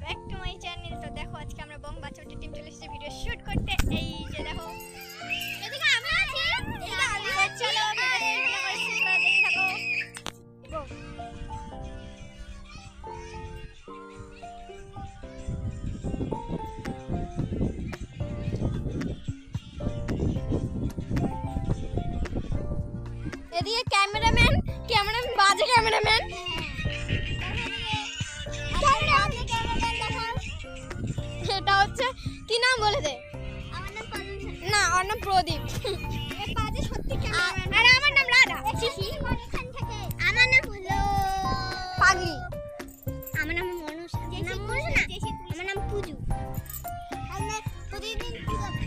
Back to my channel. তো দেখো আজকে আমরা বং বাচ্চাটি টিম চলে এসেছি ভিডিও শুট করতে। এই যে দেখো এদিকে আমি আছি, এদিকে আমি আছি। চলো ভিডিওটা শুট করে দেখতে থাকো। গো। এদিকে ক্যামেরাম্যান বাজে ক্যামেরাম্যান। এটা হচ্ছে কি নাম বলে দে? আমার নাম কজন না, আমার নাম প্রদীপ। এ বাজে সত্যি ক্যামেরাম্যান। আরে আমার নাম রাধা। শিশি এখান থেকে। আমার নাম হলো পাগলি। আমার নাম মনুষ। নাম বলছো না? আমার নাম পুজু। তাহলে প্রতিদিন কি করবে?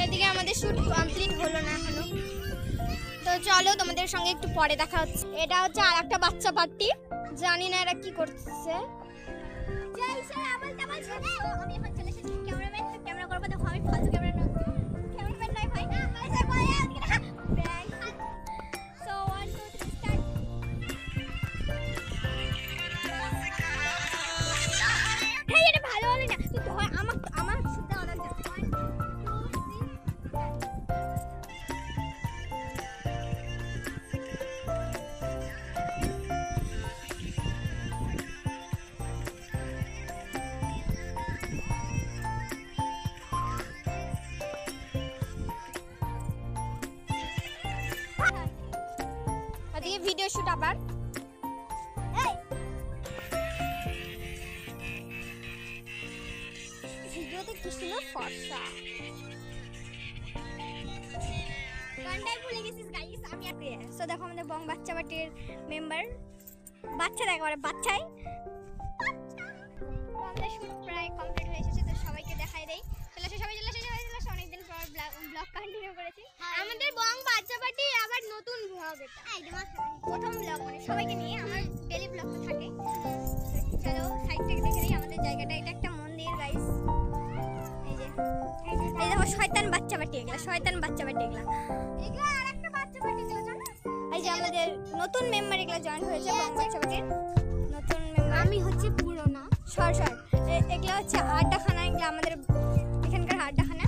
এদিকে আমাদের শুট কমপ্লিট হলো না এখনো, তো চলো তোমাদের সঙ্গে একটু পরে দেখা হচ্ছে। এটা হচ্ছে আর একটা বাচ্চা পার্টি, জানি না এরা কি করতেছে। আমি এখন চলে এসেছি ক্যামেরাম্যান, ক্যামেরা করবো। দেখো আমি ফালতু ক্যামেরাম্যান নয় ভাই। So 1 2 3 start. এই এটা ভালো হবে না, তুই ধর আমার শুতে অর্ডার দে। 1 2 3 আজকে ভিডিও শুট আবার। ভিডিওতে কি ছিল ফর্সা গানটাই ভুলে গেছিস গাইস। আমি আর প্রিয়া। সো দেখো আমাদের বং বাচ্চা পার্টির মেম্বার, বাচ্চা একেবারে বাচ্চাই। আমাদের শুট প্রায় কমপ্লিট হয়ে এসেছে, তো সবাইকে দেখাই দেই। চলে আসো সবাই, চলে আসো। অনেকদিন পর ব্লগ কন্টিনিউ করেছি। আমাদের বং বাচ্চা পার্টি আবার নতুন ব্লগ, এটা প্রথম ব্লগ, মানে সবাইকে নিয়ে। আমার ডেইলি ব্লগ তো থাকে। চলো সাইড থেকে দেখে দিই আমাদের জায়গাটা। এটা একটা মন্দির গাইস। এই দেখো শয়তান বাচ্চা পার্টি, এগুলা শয়তান বাচ্চা পার্টি, এগুলা আর একটা বাচ্চা পার্টি ছিল জানো। এই যে আমাদের নতুন মেম্বার এগুলা জয়েন হয়েছে বং বাচ্চা পার্টির নতুন মেম্বার। আমি হচ্ছে পুরনো সর এগুলা হচ্ছে আড্ডাখানা, এগুলা আমাদের এখানকার আড্ডাখানা।